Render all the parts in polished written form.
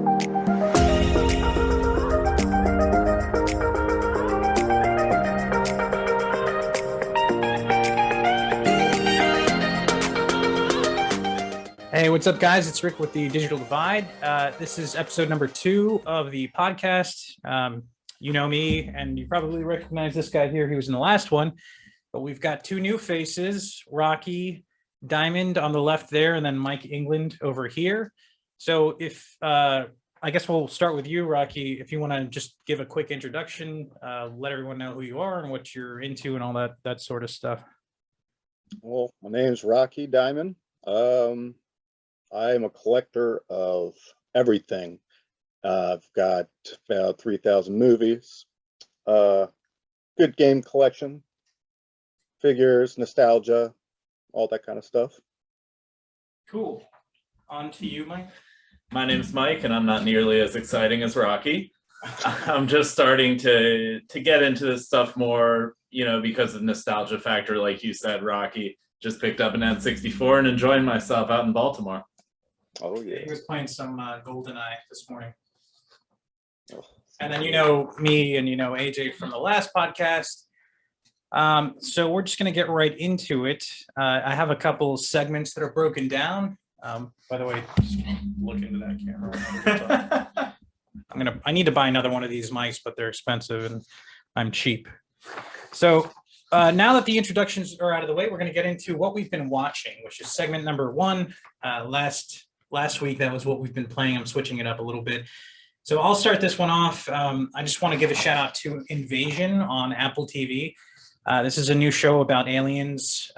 Hey, what's up, guys? It's Rick with the Digital Divide. This is episode number 2 of the podcast. You know me, and you probably recognize this guy here. He was in the last one, but we've got 2 new faces, Rocky, Dymond on the left there, and then Mike England over here. So I guess we'll start with you, Rocky. If you want to just give a quick introduction, let everyone know who you are and what you're into and all that sort of stuff. Well, my name's Rocky Dymond. I'm a collector of everything. I've got about 3,000 movies, good game collection, figures, nostalgia, all that kind of stuff. Cool. On to you, Mike. My name's Mike, and I'm not nearly as exciting as Rocky. I'm just starting to get into this stuff more, because of nostalgia factor, like you said, Rocky. Just picked up an N64 and enjoying myself out in Baltimore. Oh, yeah. He was playing some GoldenEye this morning. Oh. And then me and AJ from the last podcast. So we're just going to get right into it. I have a couple segments that are broken down. By the way, just look into that camera. I need to buy another one of these mics, but they're expensive and I'm cheap. So now that the introductions are out of the way, we're going to get into what we've been watching, which is segment number 1. Last week, that was what we've been playing. I'm switching it up a little bit. So I'll start this one off. I just want to give a shout out to Invasion on Apple TV. This is a new show about aliens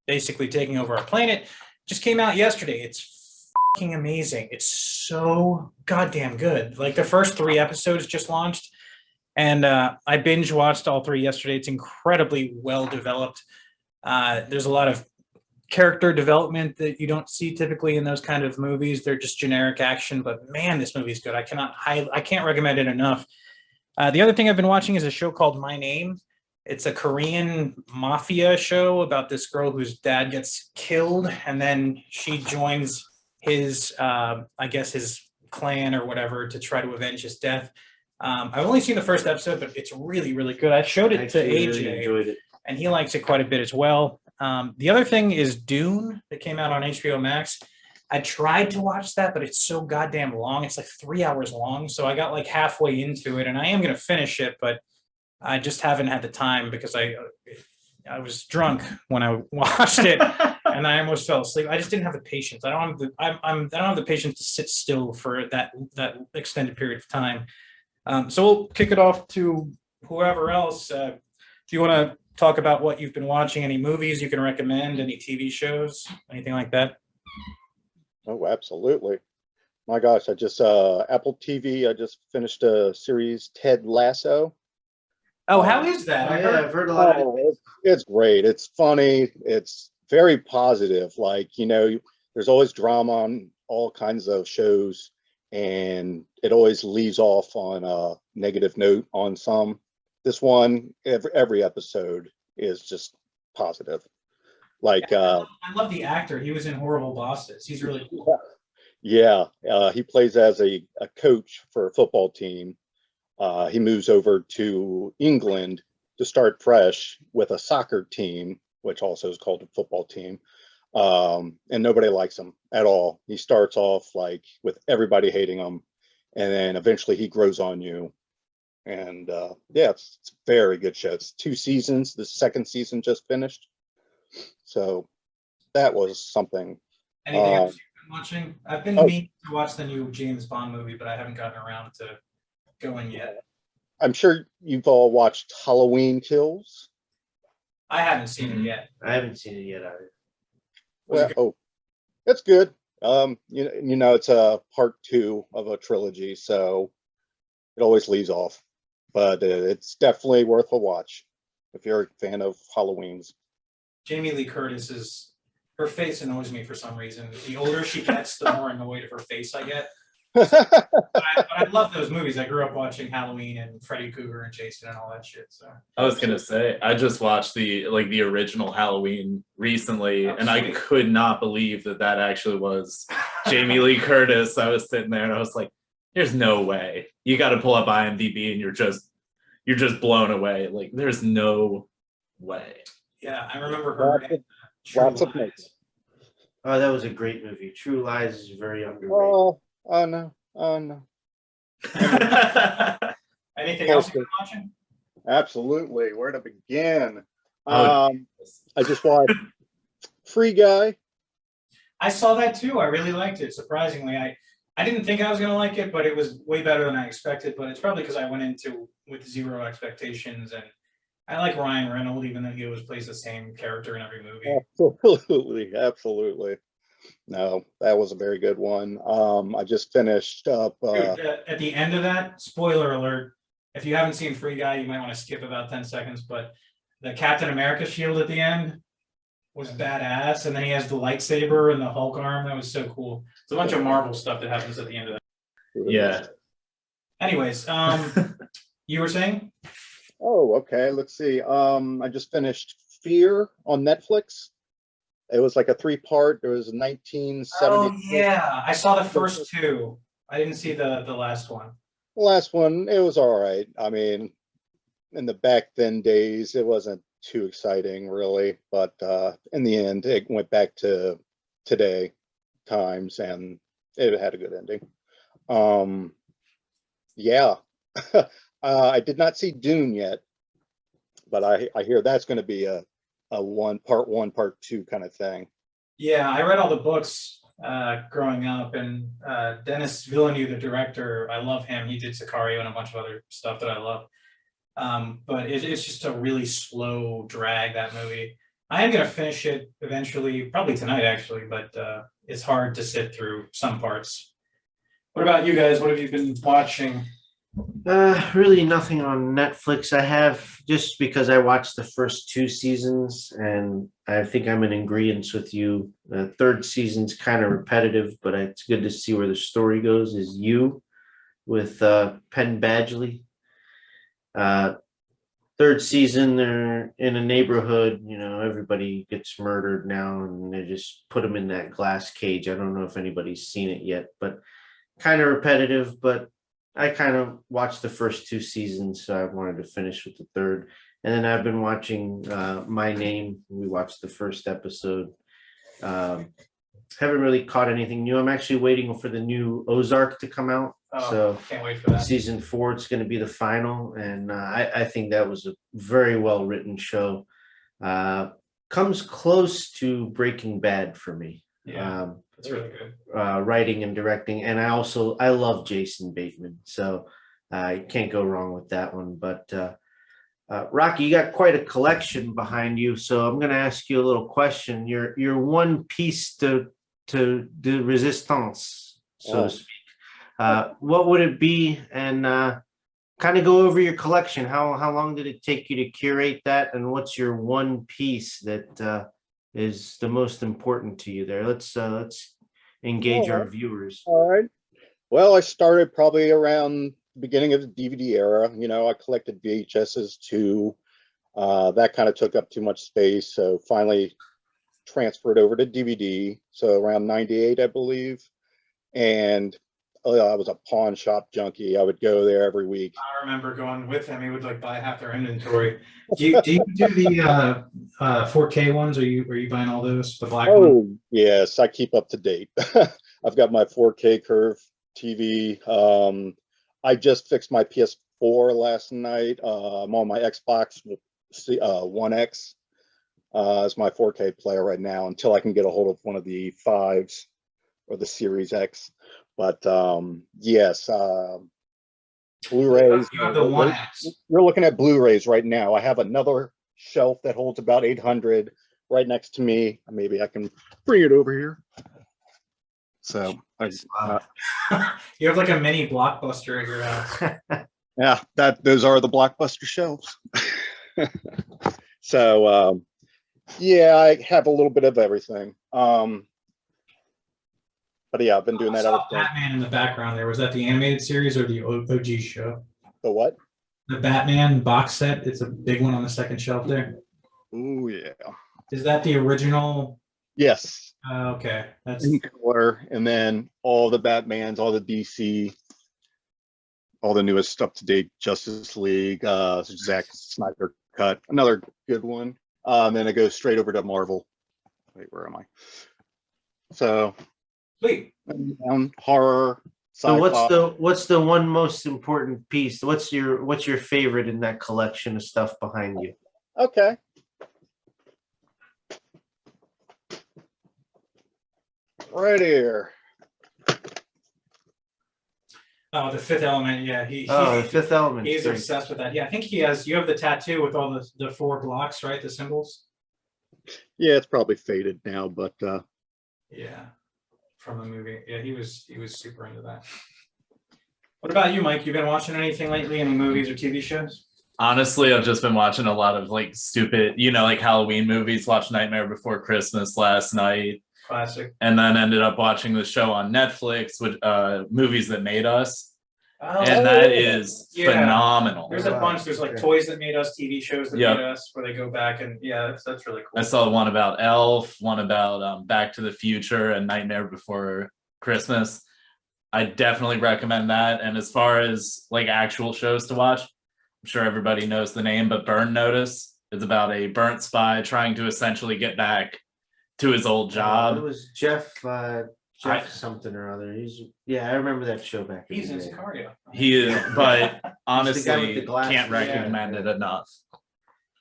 basically taking over our planet. Just came out yesterday. It's fucking amazing. It's so goddamn good. Like the first 3 episodes just launched. And I binge watched all 3 yesterday. It's incredibly well developed. There's a lot of character development that you don't see typically in those kind of movies. They're just generic action, but man, this movie's good. I can't recommend it enough. The other thing I've been watching is a show called My Name. It's a Korean mafia show about this girl whose dad gets killed, and then she joins his, his clan or whatever to try to avenge his death. I've only seen the first episode, but it's really, really good. I showed it to AJ, really enjoyed it, and he likes it quite a bit as well. The other thing is Dune that came out on HBO Max. I tried to watch that, but it's so goddamn long. It's like 3 hours long. So I got like halfway into it, and I am going to finish it, but I just haven't had the time because I was drunk when I watched it and I almost fell asleep. I just didn't have the patience. I don't have the patience to sit still for that extended period of time. So we'll kick it off to whoever else. Do you want to talk about what you've been watching? Any movies you can recommend? Any TV shows? Anything like that? Oh, absolutely. My gosh, I just Apple TV. I just finished a series, Ted Lasso. Oh, how is that? I've heard a lot of it. It's great. It's funny. It's very positive. There's always drama on all kinds of shows, and it always leaves off on a negative note on some. This one, every episode is just positive. I love the actor. He was in Horrible Bosses. He's really cool. Yeah. He plays as a coach for a football team. He moves over to England to start fresh with a soccer team, which also is called a football team. And nobody likes him at all. He starts off with everybody hating him, and then eventually he grows on you. And it's a very good show. It's 2 seasons. The 2nd season just finished. So that was something. Anything else you've been watching? I've been meaning to watch the new James Bond movie, but I haven't gotten around to going yet. I'm sure you've all watched Halloween Kills. I haven't seen it yet. I haven't seen it yet either. Well, it's good. It's a part 2 of a trilogy, so it always leaves off. But it's definitely worth a watch if you're a fan of Halloween's. Jamie Lee Curtis her face annoys me for some reason. The older she gets, the more annoyed of her face I get. I love those movies. I grew up watching Halloween and Freddy Krueger and Jason and all that shit. So I was gonna say, I just watched the original Halloween recently, and I could not believe that actually was Jamie Lee Curtis. I was sitting there and I was like, There's no way. You got to pull up IMDb and you're just blown away. Like there's no way. Yeah, I remember her. Lots of, in True lots of Lies. Oh, that was a great movie. True Lies is very underrated. oh no. Anything else you've been watching? Absolutely. Where to begin? Oh, I just watched Free Guy. I saw that too. I really liked it. Surprisingly, I didn't think I was going to like it, but it was way better than I expected. But it's probably because I went into with zero expectations, and I like Ryan Reynolds, even though he always plays the same character in every movie. Absolutely. No, that was a very good one. I just finished up. Dude, at the end of that, spoiler alert, if you haven't seen Free Guy, you might want to skip about 10 seconds, but the Captain America shield at the end was badass, and then he has the lightsaber and the Hulk arm. That was so cool. It's a bunch of Marvel stuff that happens at the end of that. yeah. Anyways, you were saying? Oh, okay. Let's see. I just finished Fear on Netflix. It was like a 3-part. It was 1970. Oh yeah, I saw the first two. I didn't see the last one. The last one, it was all right. I mean, in the back then days, it wasn't too exciting really, but in the end, it went back to today times, and it had a good ending. Yeah, I did not see Dune yet, but I hear that's going to be a part one, part two kind of thing. Yeah, I read all the books growing up, and Denis Villeneuve, the director, I love him. He did Sicario and a bunch of other stuff that I love. But it's just a really slow drag, that movie. I am going to finish it eventually, probably tonight actually, but it's hard to sit through some parts. What about you guys? What have you been watching? Really nothing on Netflix. I have, just because I watched the first 2 seasons, and I think I'm in agreement with you. The third season's kind of repetitive, but it's good to see where the story goes. Is You with Penn Badgley. Third season, they're in a neighborhood, everybody gets murdered now, and they just put them in that glass cage. I don't know if anybody's seen it yet, but kind of repetitive, but I kind of watched the first 2 seasons, so I wanted to finish with the third. And then I've been watching My Name. We watched the first episode. Haven't really caught anything new. I'm actually waiting for the new Ozark to come out. So can't wait for that. season 4, it's going to be the final, and I think that was a very well written show. Comes close to Breaking Bad for me. Yeah, that's really good. Writing and directing, and I love Jason Bateman, so you can't go wrong with that one. But Rocky, you got quite a collection behind you, so I'm going to ask you a little question. Your one piece de resistance, so to speak. What would it be? And kind of go over your collection. How long did it take you to curate that? And what's your one piece that is the most important to you there? Let's engage our viewers. All right. Well, I started probably around the beginning of the DVD era. I collected VHSs too. That kind of took up too much space. So finally transferred over to DVD. So around 98, I believe. And I was a pawn shop junkie. I would go there every week. I remember going with him. He would buy half their inventory. Do you do the 4K ones? Are you buying all those? The black one? Oh, yes, I keep up to date. I've got my 4K curve TV. I just fixed my PS4 last night. I'm on my Xbox One X as my 4K player right now, until I can get a hold of one of the 5s or the Series X. But yes, Blu-rays. You have the One X. You're looking at Blu-rays right now. I have another shelf that holds about 800 right next to me. Maybe I can bring it over here. So You have a mini Blockbuster at your house. yeah, those are the Blockbuster shelves. So yeah, I have a little bit of everything. But yeah, I've been doing that. Batman in the background there. Was that the animated series or the OG show? The what? The Batman box set. It's a big one on the second shelf there. Oh yeah. Is that the original? Yes. Okay, that's in color, and then all the Batmans, all the DC all the newest up-to-date Justice League, Zack Snyder cut, another good one. Then it goes straight over to Marvel. Wait, where am I? So, Sweet. horror, So sci-fi. what's the one most important piece? What's your favorite in that collection of stuff behind you? Okay. Right here. Oh, the Fifth Element. Yeah, The Fifth Element. he's obsessed with that. Yeah, I think he has. You have the tattoo with all the 4 blocks, right? The symbols. Yeah, it's probably faded now, but Yeah, from the movie. Yeah, he was super into that. What about you, Mike? You been watching anything lately? Any movies or TV shows? Honestly, I've just been watching a lot of like stupid, like Halloween movies. Watched Nightmare Before Christmas last night. Classic. And then ended up watching the show on Netflix with Movies That Made Us. Oh, And that is phenomenal. There's a bunch. There's like Toys That Made Us, TV shows that made us, where they go back and that's really cool. I saw one about Elf, one about Back to the Future, and Nightmare Before Christmas. I definitely recommend that. And as far as like actual shows to watch, I'm sure everybody knows the name, but Burn Notice is about a burnt spy trying to essentially get back to his old job. It was Jeff something or other. I remember that show back. He's in Sicario. He is, but honestly, the glasses. can't recommend it enough.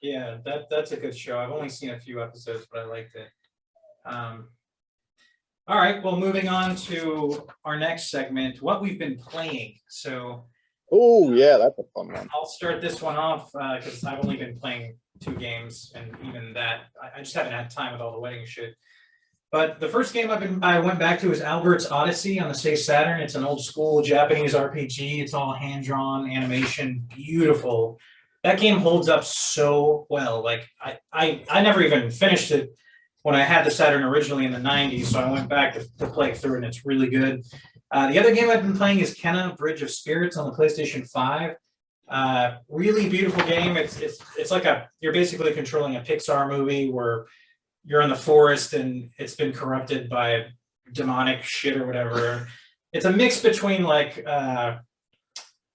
Yeah, that's a good show. I've only seen a few episodes, but I liked it. All right, well, moving on to our next segment, what we've been playing. So, oh yeah, that's a fun one. I'll start this one off because I've only been playing 2 games, and even that, I just haven't had time with all the wedding shit. But the first game I went back to is Albert's Odyssey on the Sega Saturn. It's an old school Japanese RPG. It's all hand drawn animation, beautiful. That game holds up so well. Like I never even finished it when I had the Saturn originally in the 90s, so I went back to play through it, and it's really good. The other game I've been playing is Kenna Bridge of Spirits on the PlayStation 5. Really beautiful game. It's like you're basically controlling a Pixar movie where you're in the forest and it's been corrupted by demonic shit or whatever. It's a mix between like oh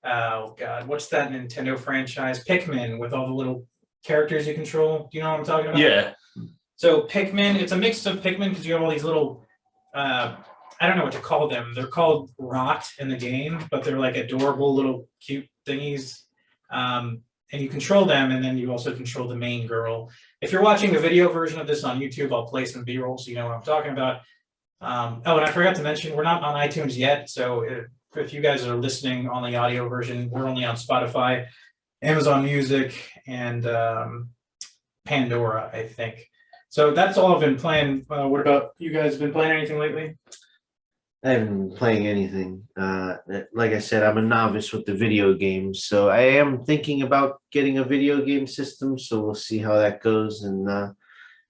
god, what's that Nintendo franchise? Pikmin, with all the little characters you control. Do you know what I'm talking about? Yeah. So Pikmin, it's a mix of Pikmin because you have all these little I don't know what to call them. They're called rot in the game, but they're like adorable little cute thingies. And you control them, and then you also control the main girl. If you're watching the video version of this on YouTube, I'll play some B-roll so you know what I'm talking about. And I forgot to mention, we're not on iTunes yet, so if you guys are listening on the audio version, we're only on Spotify, Amazon Music, and Pandora, I think. So that's all I've been playing. What about you guys? Been playing anything lately? I haven't been playing anything. Like I said, I'm a novice with the video games, so I am thinking about getting a video game system. So we'll see how that goes, and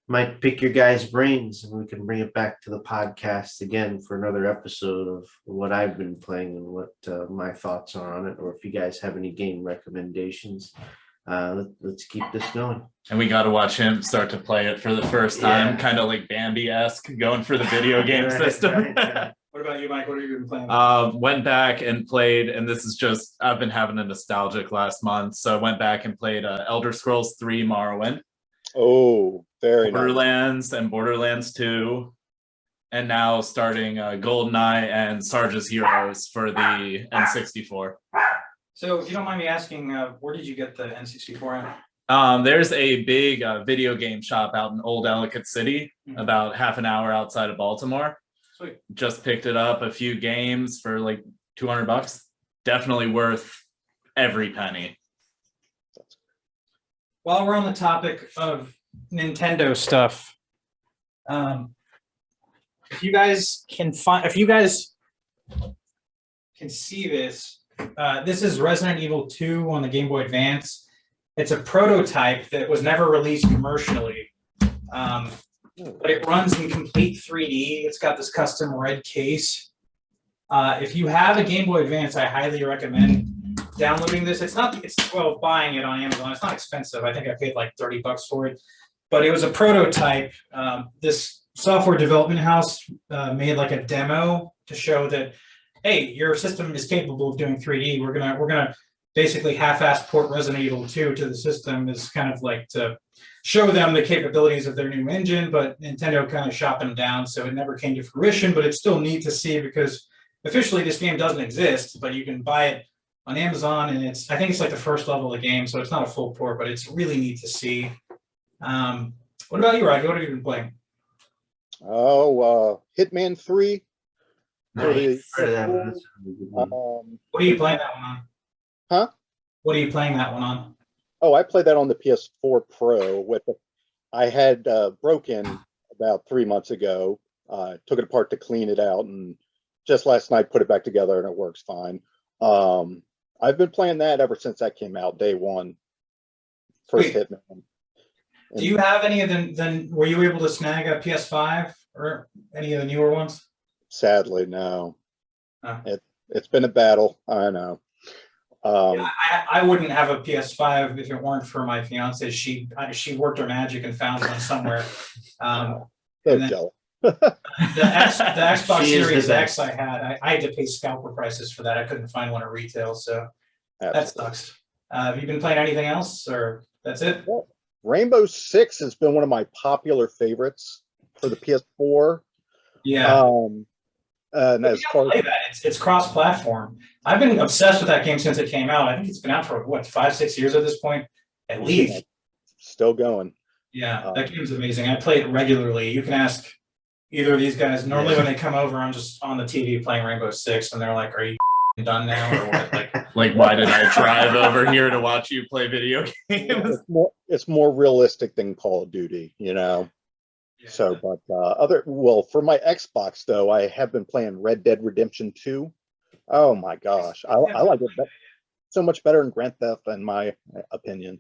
might pick your guys' brains, and we can bring it back to the podcast again for another episode of what I've been playing and what my thoughts are on it, or if you guys have any game recommendations. Let's keep this going. And we got to watch him start to play it for the first time, kind of like Bambi-esque, going for the video game system. Right. What about you, Mike? What have you been playing? Went back and played, and this is just, I've been having a nostalgic last month, so I went back and played Elder Scrolls 3 Morrowind. Oh, very Borderlands and Borderlands 2, and now starting GoldenEye and Sarge's Heroes for the N64. So if you don't mind me asking, where did you get the N64 at? There's a big video game shop out in Old Ellicott City, about half an hour outside of Baltimore. Sweet. Just picked it up, a few games for like $200. Definitely worth every penny. While we're on the topic of Nintendo stuff, if you guys can see this, this is Resident Evil 2 on the Game Boy Advance. It's a prototype that was never released commercially, but it runs in complete 3D. It's got this custom red case. If you have a Game Boy Advance, I highly recommend downloading this. It's buying it on Amazon. It's not expensive. I think I paid like $30 for it, but it was a prototype. This software development house made like a demo to show that hey, your system is capable of doing 3D. We're gonna basically half-ass port Resident Evil 2 to the system, is kind of like to show them the capabilities of their new engine, but Nintendo kind of shot them down, so it never came to fruition. But it's still neat to see, because officially this game doesn't exist, but you can buy it on Amazon, and I think it's like the first level of the game, so it's not a full port, but it's really neat to see. What about you, Rocky? What have you been playing? Oh, Hitman 3. Nice. For the- That's a really good one. What are you playing that one on? Huh? What are you playing that one on? Oh, I played that on the PS4 Pro I had broken about 3 months ago. Took it apart to clean it out, and just last night put it back together, and it works fine. I've been playing that ever since that came out, day one. First Wait. Hitman. Do you have any of the? Were you able to snag a PS5 or any of the newer ones? Sadly, no. Oh. It's been a battle. I know. I wouldn't have a PS5 if it weren't for my fiance. She worked her magic and found one somewhere. So and then- jealous. The Xbox She is the Series X best. I had to pay scalper prices for that. I couldn't find one at retail, so that Absolutely. sucks. Have you been playing anything else, or that's it? Rainbow Six has been one of my popular favorites for the PS4. Yeah. And You as gotta far play as that. It's cross-platform. I've been obsessed with that game since it came out. I think it's been out for what, 5-6 years at this point, at least. still going. Yeah, that game's amazing. I play it regularly. You can ask either of these guys. Normally, when they come over, I'm just on the TV playing Rainbow Six, and they're like, "Are you done now, or what?" Like, why did I drive over here to watch you play video games? It's more realistic than Call of Duty, you know. Yeah. So, but for my Xbox though, I have been playing Red Dead Redemption 2. Oh my gosh, I like it so much better than Grand Theft, in my opinion.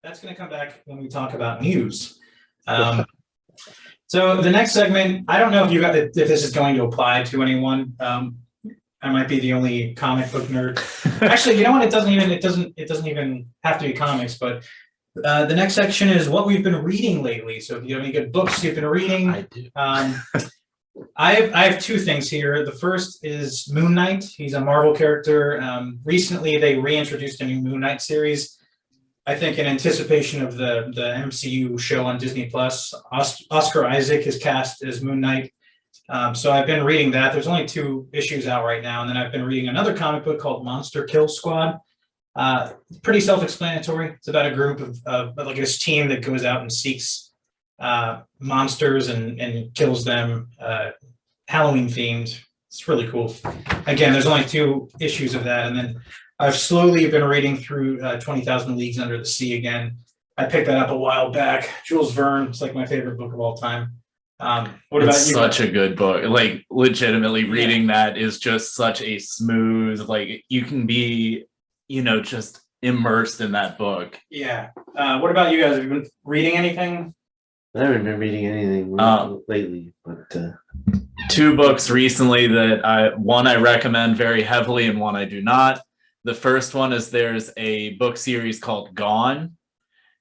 That's going to come back when we talk about news. So the next segment, I don't know if this is going to apply to anyone. I might be the only comic book nerd. Actually, you know what? It doesn't even have to be comics. But the next section is what we've been reading lately. So if you have any good books you've been reading, I do. I have two things here. The first is Moon Knight. He's a Marvel character. Recently, they reintroduced a new Moon Knight series. I think in anticipation of the MCU show on Disney Plus. Oscar Isaac is cast as Moon Knight. So I've been reading that. There's only 2 issues out right now, and then I've been reading another comic book called Monster Kill Squad. Pretty self-explanatory. It's about a group of like this team that goes out and seeks monsters and kills them. Halloween themed. It's really cool. Again, there's only 2 issues of that, and then I've slowly been reading through 20,000 Leagues Under the Sea again. I picked that up a while back. Jules Verne. It's like my favorite book of all time. What about It's you? such a good book. Like, legitimately reading that is just such a smooth, like, you can be, just immersed in that book. Yeah. What about you guys? Have you been reading anything? I haven't been reading anything lately, but 2 books recently that one I recommend very heavily and one I do not. The first one is there's a book series called Gone,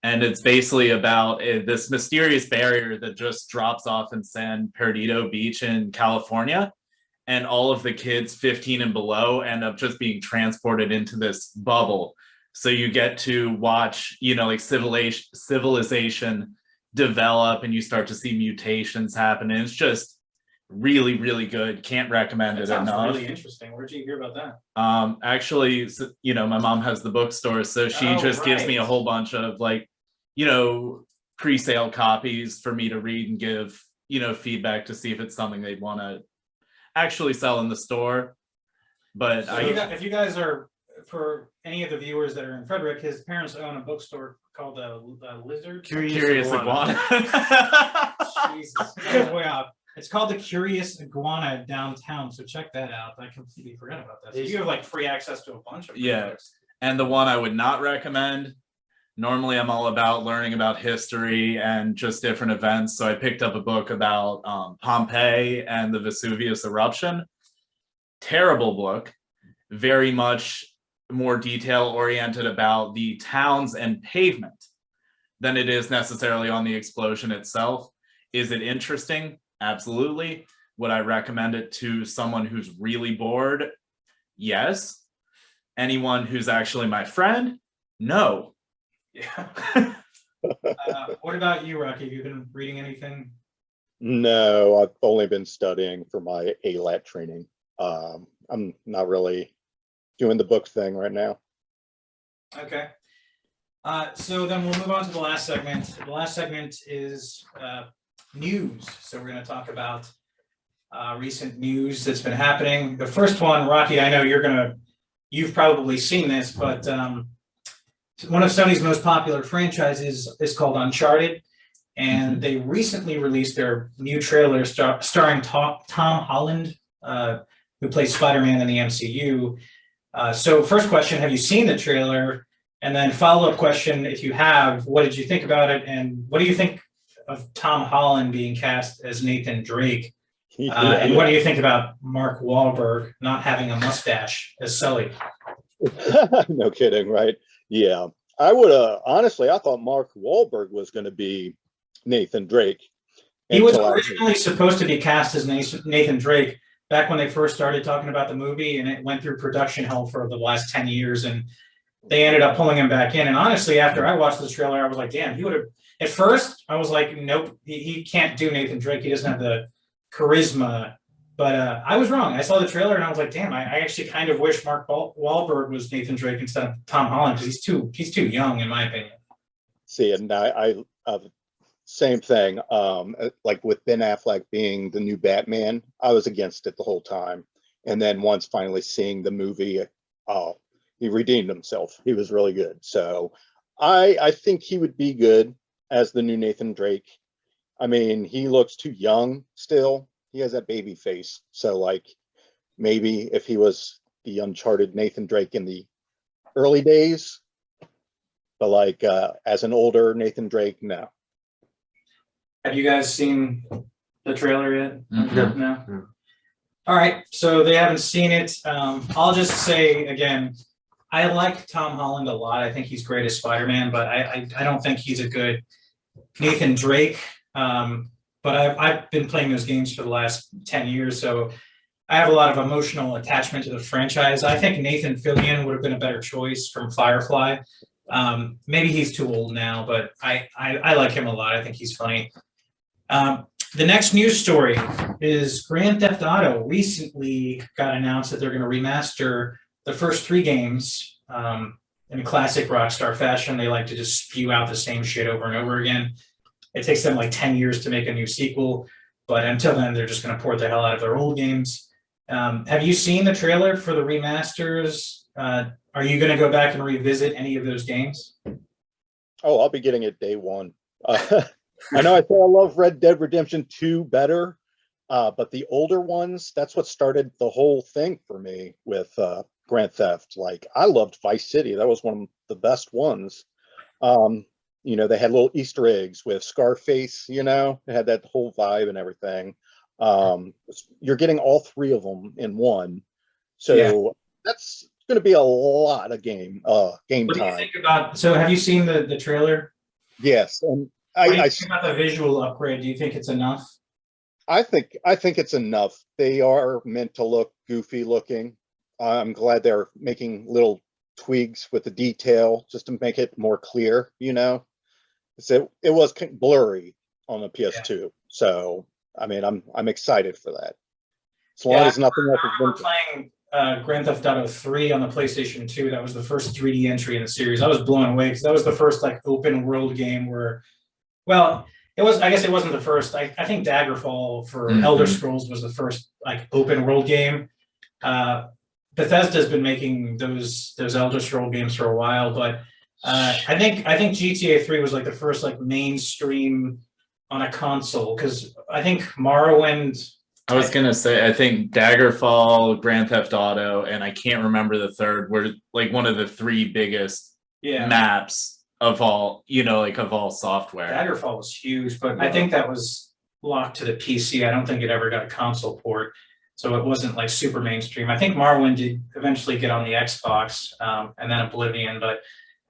and it's basically about this mysterious barrier that just drops off in San Bernardino Beach in California, and all of the kids 15 and below end up just being transported into this bubble. So you get to watch, like civilization develop, and you start to see mutations happen, and it's just really, really good. Can't recommend That it sounds enough. really interesting. Where'd you hear about that? Actually, my mom has the bookstore, so she just gives me a whole bunch of pre-sale copies for me to read and give, feedback to see if it's something they'd want to actually sell in the store. But So if you guys are, for any of the viewers that are in Frederick, his parents own a bookstore called Lizard. Curious Iguana. Jesus, that was way off. It's called the Curious Iguana downtown, so check that out. I completely forgot about that. So you have free access to a bunch of books. And the one I would not recommend. Normally, I'm all about learning about history and just different events. So I picked up a book about Pompeii and the Vesuvius eruption. Terrible book. Very much more detail oriented about the towns and pavement than it is necessarily on the explosion itself. Is it interesting? Absolutely. Would I recommend it to someone who's really bored? Yes. Anyone who's actually my friend? No. Yeah. What about you, Rocky? Have you been reading anything? No, I've only been studying for my ALAT training. I'm not really doing the book thing right now. Okay. So then we'll move on to the last segment. The last segment is news. So we're going to talk about recent news that's been happening. The first one, Rocky, I know you've probably seen this, but one of Sony's most popular franchises is called Uncharted. And they recently released their new trailer starring Tom Holland, who plays Spider-Man in the MCU. So first question, have you seen the trailer? And then follow-up question, if you have, what did you think about it? And what do you think of Tom Holland being cast as Nathan Drake? And what do you think about Mark Wahlberg not having a mustache as Sully? No kidding, right? Yeah. I would honestly, I thought Mark Wahlberg was going to be Nathan Drake. He was originally supposed to be cast as Nathan Drake back when they first started talking about the movie, and it went through production hell for the last 10 years, and they ended up pulling him back in. And honestly, after I watched the trailer, I was like, damn, he would have. At first, I was like, nope, he can't do Nathan Drake. He doesn't have the charisma. But I was wrong. I saw the trailer and I was like, damn, I actually kind of wish Mark Wahlberg was Nathan Drake instead of Tom Holland, because he's too young, in my opinion. See, and I same thing. Like with Ben Affleck being the new Batman, I was against it the whole time. And then once finally seeing the movie, he redeemed himself. He was really good. So I think he would be good as the new Nathan Drake. I mean, he looks too young still. He has that baby face. So like maybe if he was the Uncharted Nathan Drake in the early days, but like as an older Nathan Drake, no. Have you guys seen the trailer yet? Mhm. No. All right, so they haven't seen it. I'll just say again, I like Tom Holland a lot. I think he's great as Spider-Man, but I don't think he's a good Nathan Drake. But I've been playing those games for the last 10 years, so I have a lot of emotional attachment to the franchise. I think Nathan Fillion would have been a better choice from Firefly. Maybe he's too old now, but I like him a lot. I think he's funny. The next news story is Grand Theft Auto recently got announced that they're going to remaster the first 3 games in classic Rockstar fashion. They like to just spew out the same shit over and over again. It takes them like 10 years to make a new sequel, but until then, they're just going to port the hell out of their old games. Have you seen the trailer for the remasters? Are you going to go back and revisit any of those games? Oh, I'll be getting it day one. I know I say I love Red Dead Redemption 2 better, but the older ones, that's what started the whole thing for me with Grand Theft. Like, I loved Vice City. That was one of the best ones. You know, they had little Easter eggs with Scarface, you know, it had that whole vibe and everything. You're getting all 3 of them in one. So that's going to be a lot of game What do you time. think about? So, have you seen the trailer? Yes, and What do you think about the visual upgrade? Do you think it's enough? I think it's enough. They are meant to look goofy looking. I'm glad they're making little tweaks with the detail just to make it more clear, you know. So it was blurry on the PS2. So I mean, I'm excited for that. As long as nothing else is I remember playing Grand Theft Auto 3 on the PlayStation 2. That was the first 3D entry in the series. I was blown away because that was the first like open world game where, well, it was. I guess it wasn't the first. I think Daggerfall for Elder Scrolls was the first like open world game. Bethesda's been making those Elder Scroll games for a while, but I think GTA 3 was like the first like mainstream on a console, because I think Morrowind. I was gonna say, I think Daggerfall, Grand Theft Auto, and I can't remember the third, were like one of the 3 biggest maps of all, you know, like of all software. Daggerfall was huge, but I think that was locked to the PC. I don't think it ever got a console port, so it wasn't like super mainstream. I think Morrowind did eventually get on the Xbox, and then Oblivion, but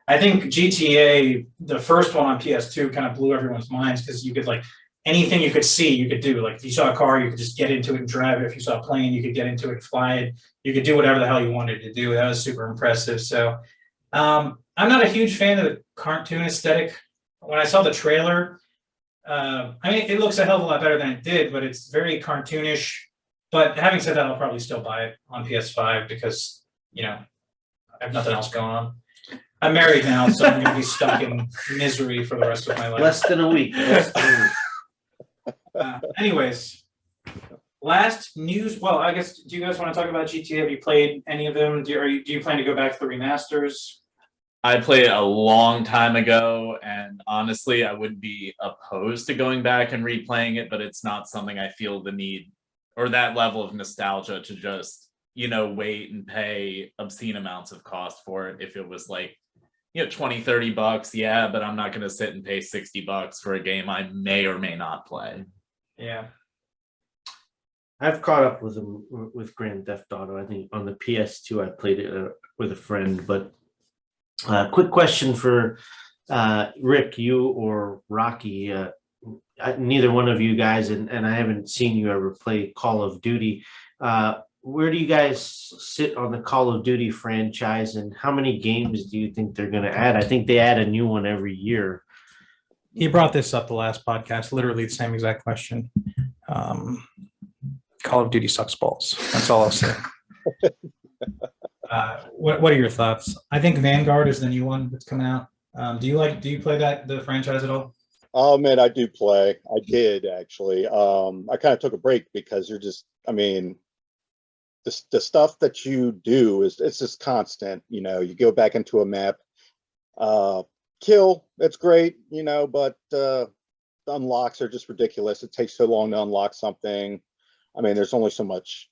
I think GTA, the first one on PS2, kind of blew everyone's minds because you could like anything you could see, you could do. Like if you saw a car, you could just get into it and drive it. If you saw a plane, you could get into it and fly it. You could do whatever the hell you wanted to do. That was super impressive. So I'm not a huge fan of the cartoon aesthetic. When I saw the trailer, I mean, it looks a hell of a lot better than it did, but it's very cartoonish. But having said that, I'll probably still buy it on PS5 because, you know, I have nothing else going on. I'm married now, so I'm going to be stuck in misery for the rest of my life. Less than a week. Anyways, last news. Well, I guess, do you guys want to talk about GTA? Have you played any of them? Do you plan to go back to the remasters? I played it a long time ago, and honestly, I wouldn't be opposed to going back and replaying it, but it's not something I feel the need or that level of nostalgia to just, you know, wait and pay obscene amounts of cost for it. If it was like, you know, 20, 30 bucks, yeah, but I'm not going to sit and pay 60 bucks for a game I may or may not play. Yeah. I've caught up with them with Grand Theft Auto. I think on the PS2 I played it with a friend. But quick question for Rick, you or Rocky. Neither one of you guys, and I haven't seen you ever play Call of Duty. Where do you guys sit on the Call of Duty franchise, and how many games do you think they're going to add? I think they add a new one every year. He brought this up the last podcast, literally the same exact question. Call of Duty sucks balls. That's all I'll say. What are your thoughts? I think Vanguard is the new one that's coming out. Do you play the franchise at all? Oh man, I do play. I did actually. I kind of took a break because I mean, the stuff that you do it's just constant. You know, you go back into a map, kill. It's great, you know, but the unlocks are just ridiculous. It takes so long to unlock something. I mean, there's only so much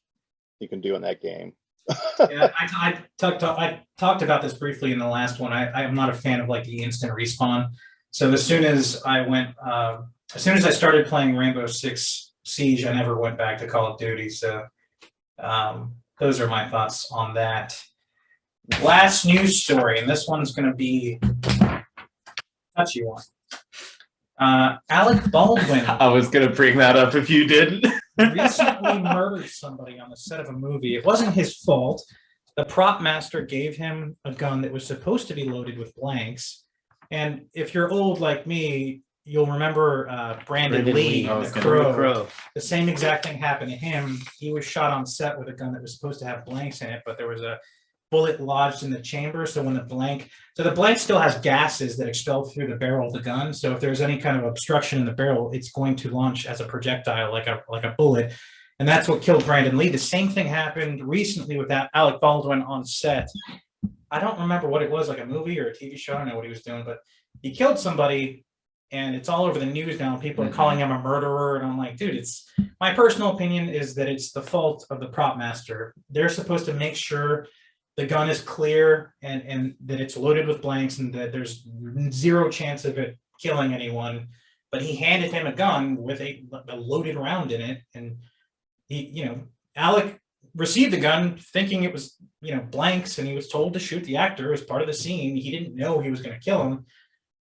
you can do in that game. Yeah, I talked about this briefly in the last one. I am not a fan of like the instant respawn. So as soon as I started playing Rainbow Six Siege, I never went back to Call of Duty. So those are my thoughts on that. Last news story, and this one's going to be a touchy one. Alec Baldwin. I was going to bring that up if you didn't. Recently murdered somebody on the set of a movie. It wasn't his fault. The prop master gave him a gun that was supposed to be loaded with blanks. And if you're old like me, you'll remember Brandon Lee, the Crow. The same exact thing happened to him. He was shot on set with a gun that was supposed to have blanks in it, but there was a bullet lodged in the chamber. So when the blank still has gases that expel through the barrel of the gun. So if there's any kind of obstruction in the barrel, it's going to launch as a projectile, like a bullet. And that's what killed Brandon Lee. The same thing happened recently with that Alec Baldwin on set. I don't remember what it was, like a movie or a TV show. I don't know what he was doing, but he killed somebody and it's all over the news now. People are calling him a murderer. And I'm like, dude, it's my personal opinion is that it's the fault of the prop master. They're supposed to make sure the gun is clear and that it's loaded with blanks and that there's zero chance of it killing anyone. But he handed him a gun with a loaded round in it. And Alec received the gun thinking it was, blanks, and he was told to shoot the actor as part of the scene. He didn't know he was going to kill him.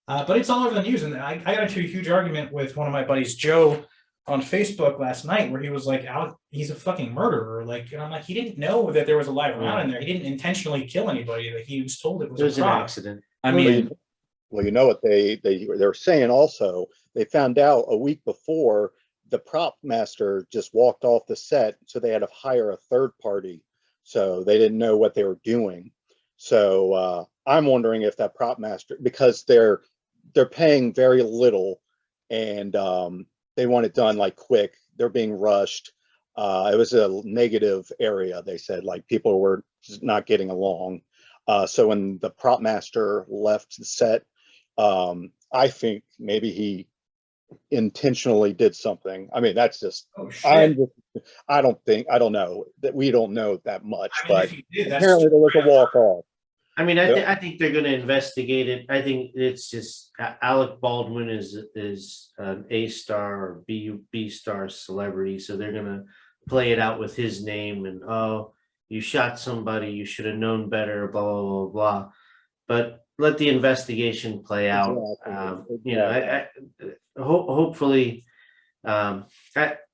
But it's all over the news. And I got into a huge argument with one of my buddies, Joe, on Facebook last night, where he was like, Alec, he's a fucking murderer. Like, and I'm like, he didn't know that there was a live round in there. He didn't intentionally kill anybody. Like, he was told it was an prop. accident. I mean, well, you know what they're saying also, they found out a week before the prop master just walked off the set, so they had to hire a third party. So they didn't know what they were doing. So I'm wondering if that prop master, because they're paying very little and they want it done like quick. They're being rushed. It was a negative area. They said like people were just not getting along. So when the prop master left the set, I think maybe he intentionally did something. I mean, that's just, I don't know that we don't know that much, but apparently there was a walk off. I mean, I think they're going to investigate it. I think it's just Alec Baldwin is an A-star or B-star celebrity, so they're going to play it out with his name and, oh, you shot somebody, you should have known better, blah, blah, blah, blah. But let the investigation play out. Exactly. Hopefully I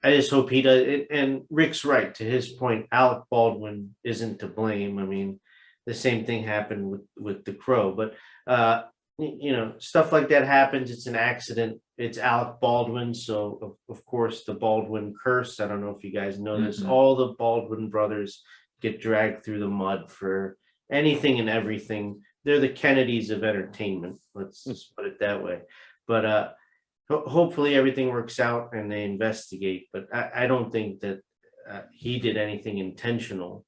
just hope he does it. And Rick's right to his point. Alec Baldwin isn't to blame. I mean, the same thing happened with the Crow, but stuff like that happens. It's an accident. It's Alec Baldwin, so of course the Baldwin curse. I don't know if you guys know this. All the Baldwin brothers get dragged through the mud for anything and everything. They're the Kennedys of entertainment. Let's just put it that way. But hopefully everything works out and they investigate. But I don't think that he did anything intentional.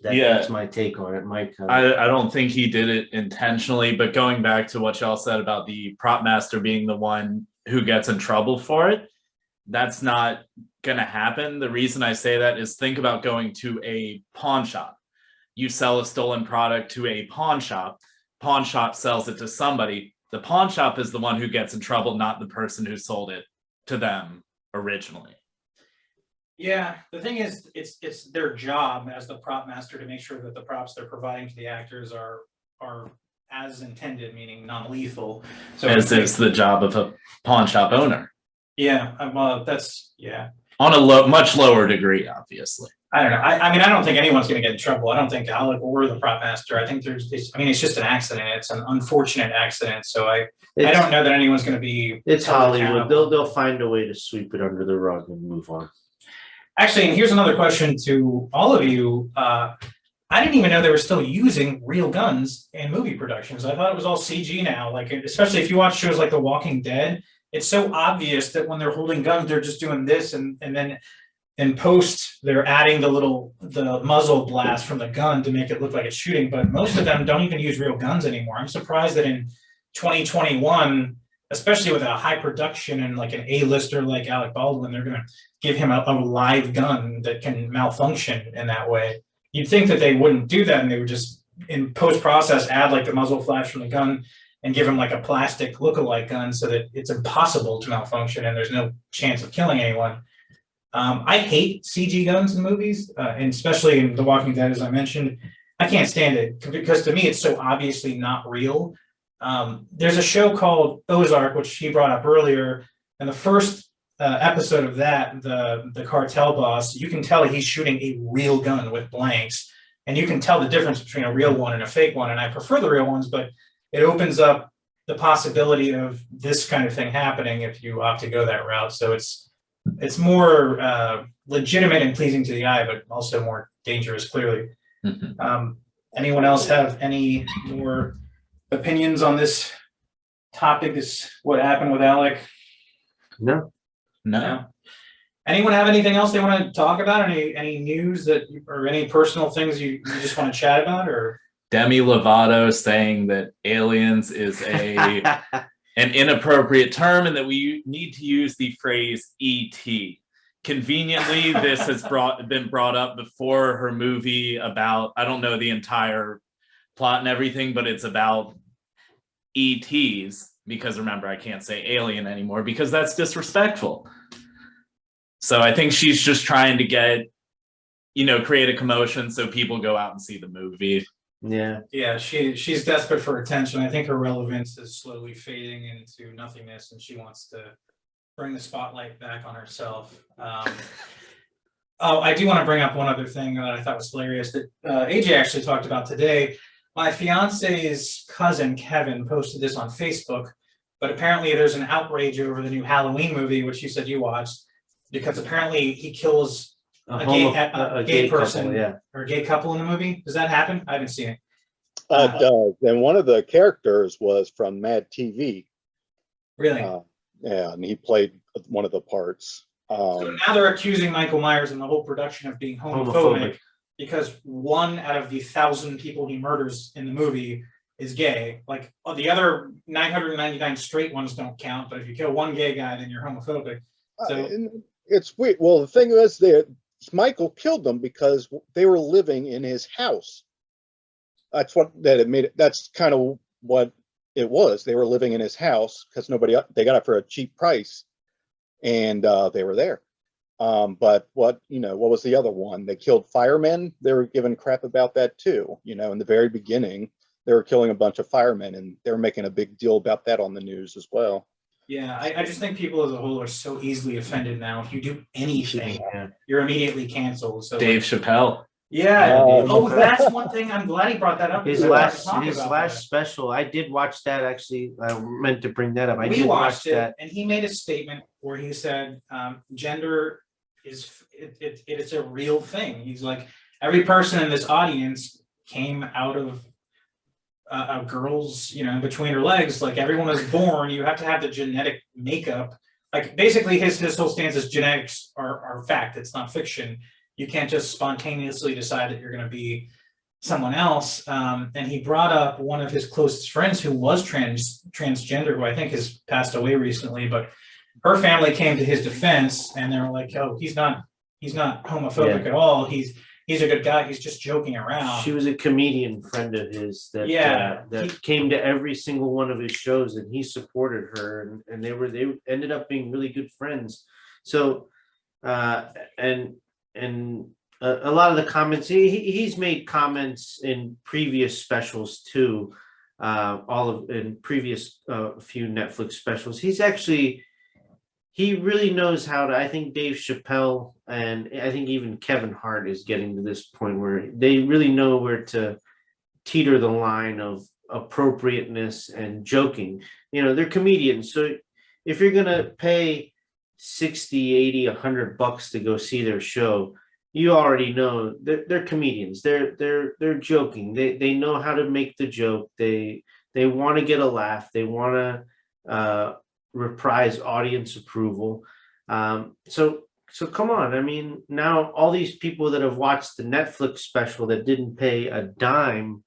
That's my take on it, Mike. I don't think he did it intentionally, but going back to what y'all said about the prop master being the one who gets in trouble for it, that's not going to happen. The reason I say that is think about going to a pawn shop. You sell a stolen product to a pawn shop sells it to somebody. The pawn shop is the one who gets in trouble, not the person who sold it to them originally. Yeah, the thing is, it's their job as the prop master to make sure that the props they're providing to the actors are as intended, meaning non-lethal. So as is the job of a pawn shop owner. Yeah, that's on a much lower degree, obviously. I don't know. I mean, I don't think anyone's going to get in trouble. I don't think Alec or the prop master. I think it's just an accident. It's an unfortunate accident. So I don't know that anyone's going to be. It's Hollywood. They'll find a way to sweep it under the rug and move on. Actually, and here's another question to all of you. I didn't even know they were still using real guns in movie productions. I thought it was all CG now. Like, especially if you watch shows like The Walking Dead, it's so obvious that when they're holding guns, they're just doing this, and then in post, they're adding the muzzle blast from the gun to make it look like it's shooting. But most of them don't even use real guns anymore. I'm surprised that in 2021, especially with a high production and like an A-lister like Alec Baldwin, they're going to give him a live gun that can malfunction in that way. You'd think that they wouldn't do that, and they would just in post-process add like the muzzle flash from the gun and give him like a plastic look-alike gun so that it's impossible to malfunction and there's no chance of killing anyone. I hate CG guns in movies, and especially in The Walking Dead, as I mentioned. I can't stand it because to me it's so obviously not real. There's a show called Ozark, which he brought up earlier, and the first episode of that, the cartel boss, you can tell he's shooting a real gun with blanks, and you can tell the difference between a real one and a fake one. And I prefer the real ones, but it opens up the possibility of this kind of thing happening if you opt to go that route. So it's more legitimate and pleasing to the eye, but also more dangerous, clearly. Anyone else have any more opinions on this topic? This what happened with Alec? No. Anyone have anything else they want to talk about? Any news or any personal things you just want to chat about? Or Demi Lovato saying that aliens is an inappropriate term and that we need to use the phrase ET. Conveniently, this has been brought up before her movie about, I don't know the entire plot and everything, but it's about ETs, because remember, I can't say alien anymore because that's disrespectful. So I think she's just trying to get, create a commotion so people go out and see the movie. Yeah, she's desperate for attention. I think her relevance is slowly fading into nothingness, and she wants to bring the spotlight back on herself. I do want to bring up one other thing that I thought was hilarious that AJ actually talked about today. My fiance's cousin, Kevin, posted this on Facebook, but apparently there's an outrage over the new Halloween movie, which you said you watched, because apparently he kills a gay person, or a gay couple in the movie. Does that happen? I haven't seen it. It does. And one of the characters was from Mad TV. Really? Yeah, and he played one of the parts. So now they're accusing Michael Myers and the whole production of being homophobic because 1 out of the 1,000 people he murders in the movie is gay. Like the other 999 straight ones don't count, but if you kill one gay guy, then you're homophobic. So it's weird. Well, the thing is that Michael killed them because they were living in his house. That's that's kind of what it was. They were living in his house because they got it for a cheap price, and they were there. But what was the other one? They killed firemen. They were giving crap about that too. In the very beginning, they were killing a bunch of firemen, and they were making a big deal about that on the news as well. Yeah, I just think people as a whole are so easily offended now. If you do anything, Yeah. you're immediately canceled. So Dave Chappelle. yeah. Oh. Oh, that's one thing. I'm glad he brought that up. His because I wanted to last talk his about last that. special, I did watch that actually. I meant to bring that up. I We did watch watched it, that. and he made a statement where he said, "Gender it's a real thing." He's like, every person in this audience came out of a girl's, between her legs. Like everyone is born, you have to have the genetic makeup. Like basically, his whole stance is genetics are fact. It's not fiction. You can't just spontaneously decide that you're going to be someone else. And he brought up one of his closest friends who was transgender, who I think has passed away recently, but her family came to his defense and they were like, "Oh, he's not homophobic at all. He's a good guy. He's just joking around." She was a comedian friend of his that that came to every single one of his shows, and he supported her, and they ended up being really good friends. So, and a lot of the comments he's made comments in previous specials too, in previous few Netflix specials. He really knows how to. I think Dave Chappelle and I think even Kevin Hart is getting to this point where they really know where to teeter the line of appropriateness and joking. They're comedians. So if you're going to pay 60, 80, $100 to go see their show, you already know they're comedians. They're joking. They know how to make the joke. They want to get a laugh. They want to reprise audience approval. So come on. I mean, now all these people that have watched the Netflix special that didn't pay a dime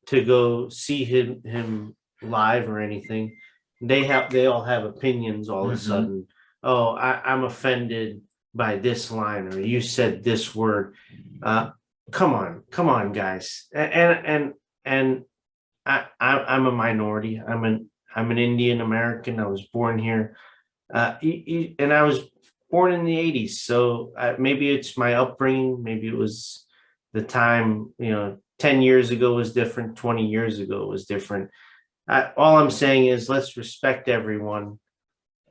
to go see him live or anything, they all have opinions all of a sudden. Oh, I'm offended by this line, or you said this word. Come on, guys. And I'm a minority. I'm an Indian American. I was born here, and I was born in the 80s. So maybe it's my upbringing. Maybe it was the time, 10 years ago was different. 20 years ago was different. All I'm saying is let's respect everyone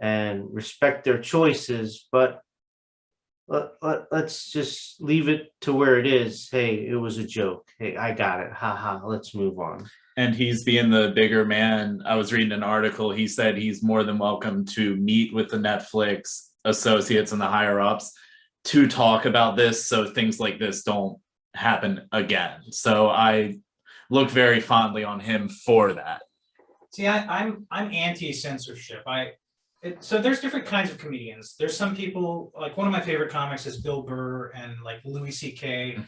and respect their choices, but let's just leave it to where it is. Hey, it was a joke. Hey, I got it. Ha ha. Let's move on. And he's being the bigger man. I was reading an article. He said he's more than welcome to meet with the Netflix associates and the higher ups to talk about this so things like this don't happen again. So I look very fondly on him for that. See, I'm anti-censorship. So there's different kinds of comedians. There's some people, like one of my favorite comics is Bill Burr and like Louis C.K.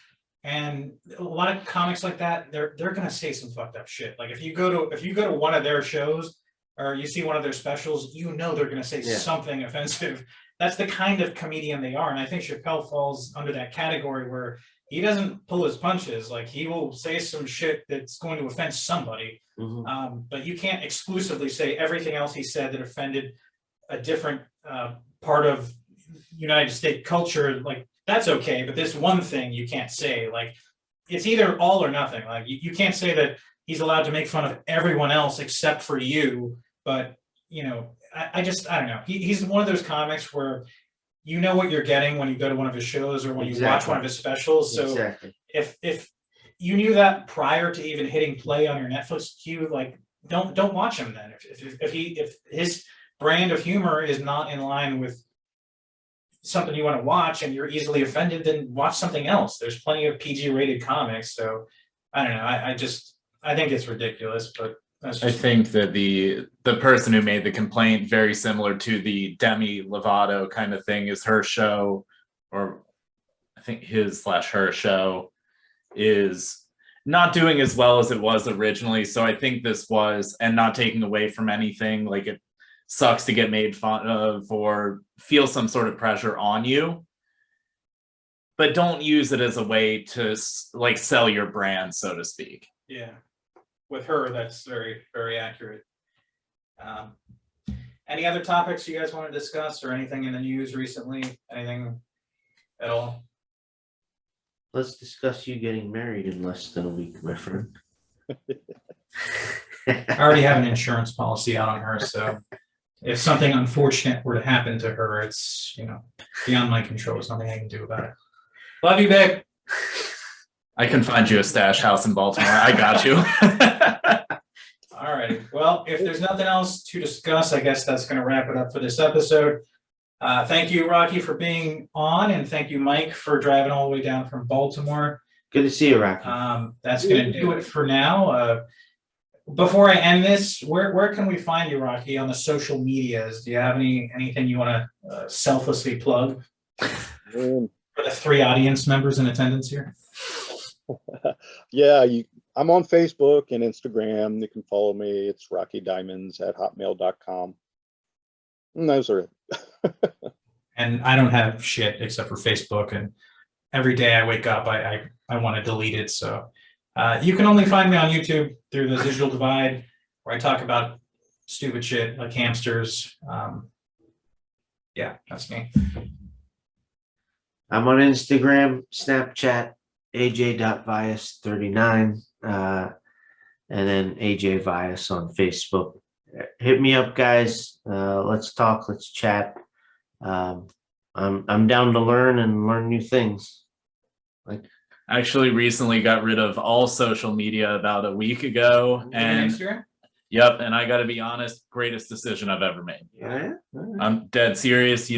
And a lot of comics like that, they're gonna say some fucked up shit. Like if you go to one of their shows or you see one of their specials, they're gonna say something offensive. That's the kind of comedian they are. And I think Chappelle falls under that category where he doesn't pull his punches. Like he will say some shit that's going to offend somebody. But you can't exclusively say everything else he said that offended a different part of United States culture. Like that's okay, but this one thing you can't say. Like it's either all or nothing. Like you can't say that he's allowed to make fun of everyone else except for you. But I don't know. He's one of those comics where you know what you're getting when you go to one of his shows or when you watch one of his specials. So if you knew that prior to even hitting play on your Netflix queue, like don't watch him then. If his brand of humor is not in line with something you want to watch and you're easily offended, then watch something else. There's plenty of PG rated comics. So I don't know. I think it's ridiculous, but that's I think that the person who made the complaint, very similar to the Demi Lovato kind of thing, is her show, or I think his/her show is not doing as well as it was originally. So I think this was, and not taking away from anything, like it sucks to get made fun of or feel some sort of pressure on you, but don't use it as a way to like sell your brand, so to speak. Yeah, with her, that's very, very accurate. Any other topics you guys want to discuss or anything in the news recently? Anything at all? Let's discuss you getting married in less than a week, my friend. I already have an insurance policy out on her, so if something unfortunate were to happen to her, it's, beyond my control. There's nothing I can do about it. Love you, babe. I can find you a stash house in Baltimore. I got you. All right. Well, if there's nothing else to discuss, I guess that's going to wrap it up for this episode. Thank you, Rocky, for being on, and thank you, Mike, for driving all the way down from Baltimore. Good to see you, Rocky. That's going to do it for now. Before I end this, where can we find you, Rocky, on the social medias? Do you have anything you want to selflessly plug for the 3 audience members in attendance here? Yeah, I'm on Facebook and Instagram. You can follow me. It's rockydiamonds@hotmail.com. And those are it. And I don't have shit except for Facebook, and every day I wake up, I want to delete it. So you can only find me on YouTube through the Digital Divide, where I talk about stupid shit like hamsters. Yeah, that's me. I'm on Instagram, Snapchat, aj.vias39, and then AJ Vias on Facebook. Hit me up, guys. Let's talk. Let's chat. I'm down to learn and learn new things. I actually recently got rid of all social media about a week ago, and Instagram? Yep, and I got to be honest, greatest decision I've ever made. Yeah. I'm dead serious.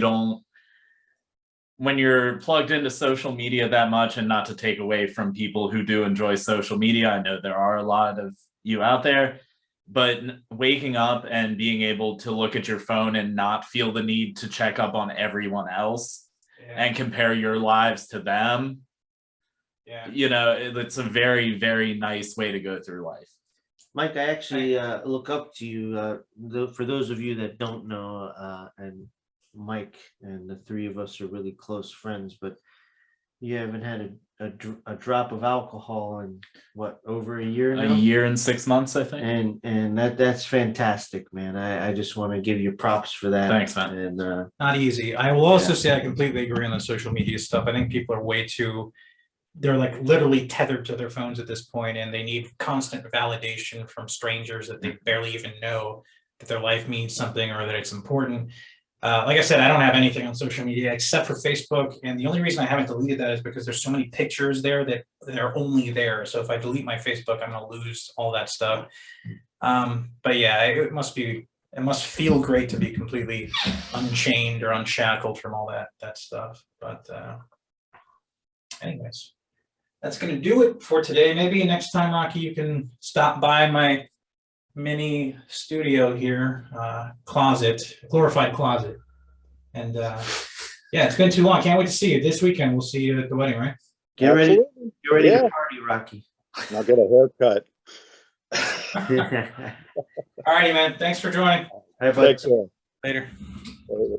When you're plugged into social media that much, and not to take away from people who do enjoy social media, I know there are a lot of you out there, but waking up and being able to look at your phone and not feel the need to check up on everyone else and compare your lives to them, it's a very, very nice way to go through life. Mike, I actually look up to you. For those of you that don't know, and Mike and the 3 of us are really close friends, but you haven't had a drop of alcohol in over a year now? A year and 6 months, I think. And that's fantastic, man. I just want to give you props for that. Thanks, man. And Not easy. I will also say I completely agree on the social media stuff. I think people are they're like literally tethered to their phones at this point, and they need constant validation from strangers that they barely even know that their life means something or that it's important. Like I said, I don't have anything on social media except for Facebook, and the only reason I haven't deleted that is because there's so many pictures there that they're only there. So if I delete my Facebook, I'm going to lose all that stuff. But yeah, it must feel great to be completely unchained or unshackled from all that stuff. But anyways, that's going to do it for today. Maybe next time, Rocky, you can stop by my mini studio here, glorified closet. And it's been too long. Can't wait to see you this weekend. We'll see you at the wedding, right? get ready to party, Rocky. I'll get a haircut. All righty, man. Thanks for joining. Bye, bye. Take care. Later. Later.